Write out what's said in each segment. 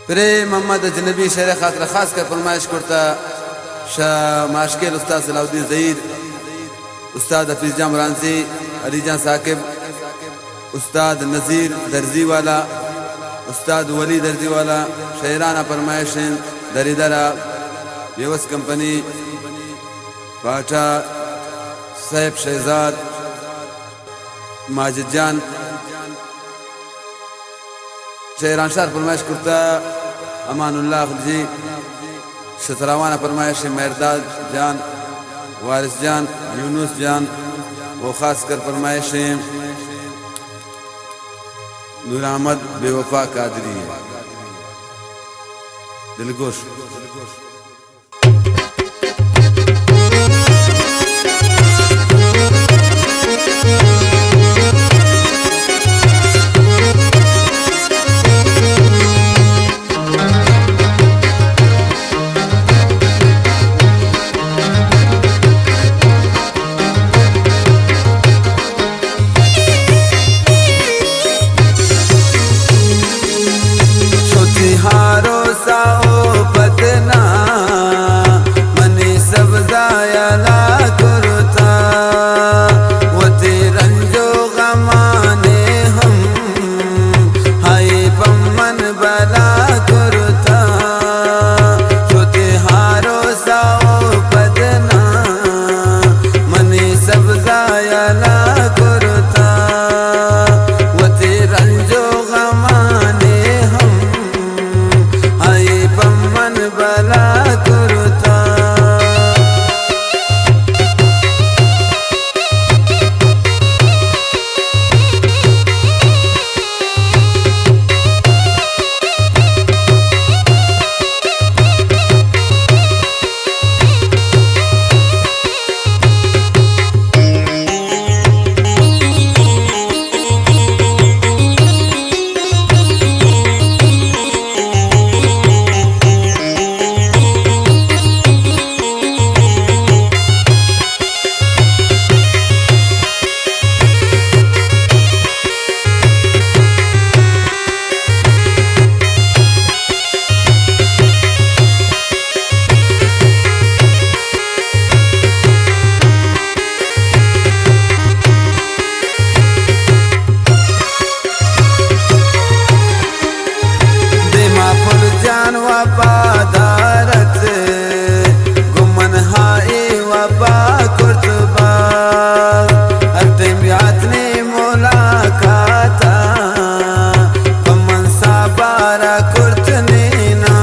प्रेम मोहम्मद अजनबी शेर खातिर खास कर फरमाइश करता शाह माशकेल उस्ताद सलाउद्दीन ज़हीर, उस्ताद हफीज़ जान मरानसी, अली जान साकिब, उस्ताद नज़ीर दर्जी वाला, उस्ताद वली दर्जी वाला, शेराना फरमाइश दरिदरा बेवस कंपनी पाठा सैफ शहजाद माजिद जान शेरान शार फरमाइश करता अमानुल्लाह खलजी, शतरावाना फरमाइश मेरदाद जान, वारिस जान, यूनुस जान, वो खास कर फरमाइश नूर अहमद बेवफा कादरी है दिलगोश। हारो साओ पदना मने सब जायला करता वो रंजो गमाने हम हाय बमन बला करता छोटे हारो साओ पदना मने सब जायला करता वो रंजो गमाने हम बमन बला करता। वफादारत गुमन हाए वफा कुर्तबा अतम यातने मुलाकाता पमन साबारा कुर्तने ना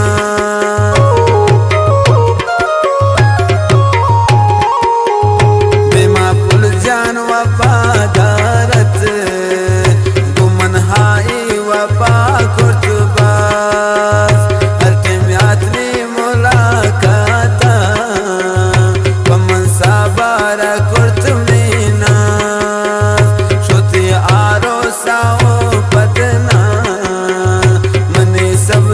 बेमा पुल जान वफादारत गुमन हाए वफा कुर्तबा सब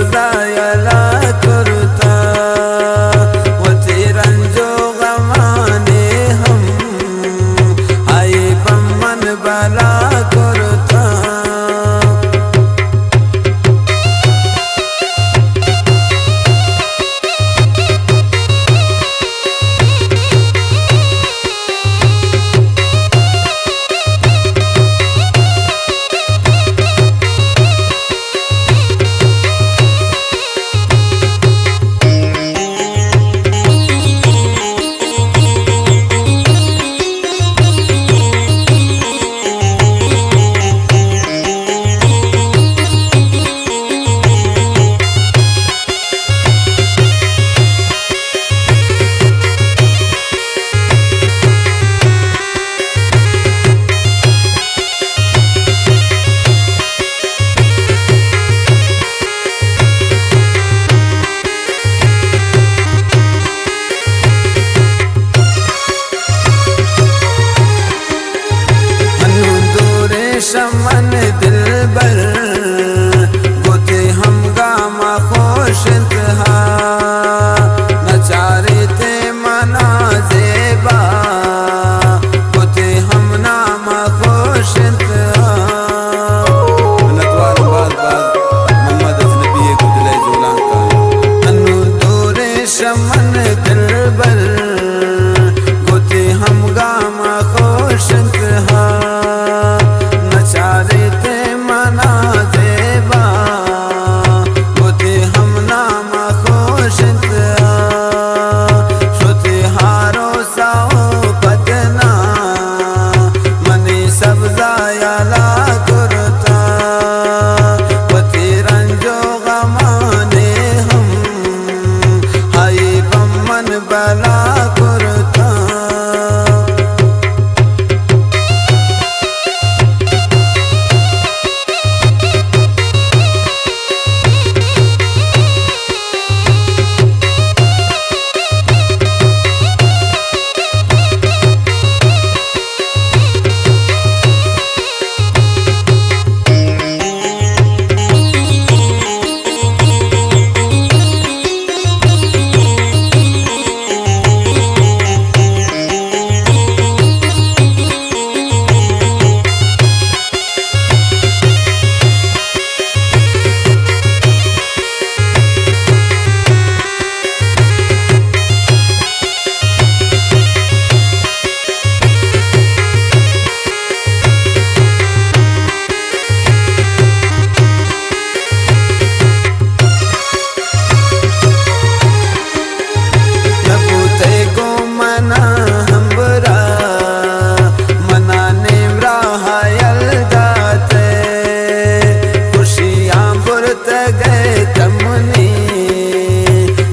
गए तमनी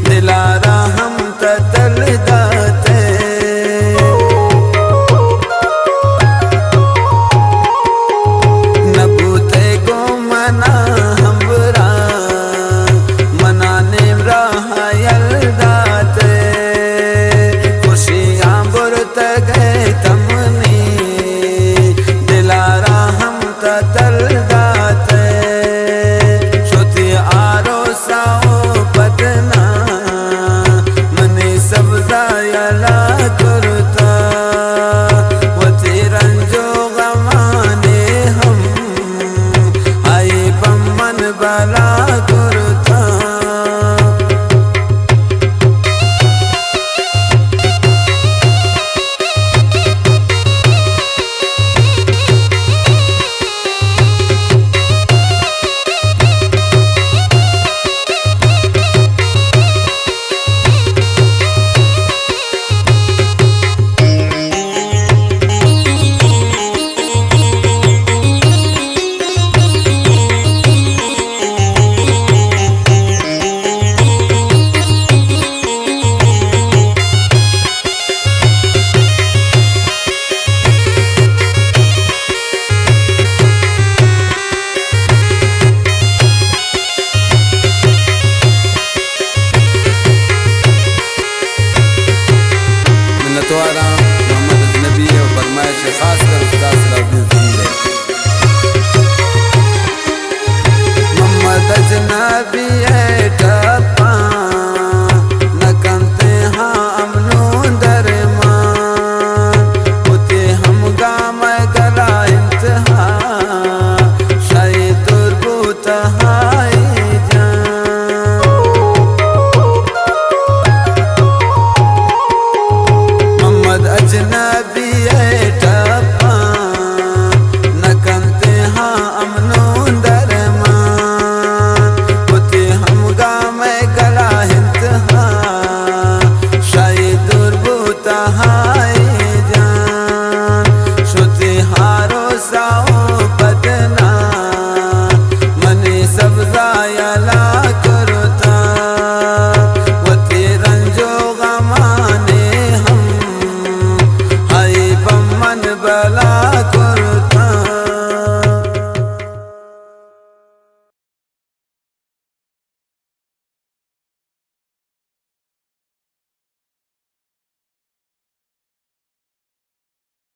दिलारा हम तल दाते नबूते गो मना हमरा मनाने राहयल दाते खुशियां बुरत गए तमनी दिलारा हम तल दाते श्रुति आरो साओ पदना मने सब्जा यला करता वती रंजो गमाने हम आई बमन बला करता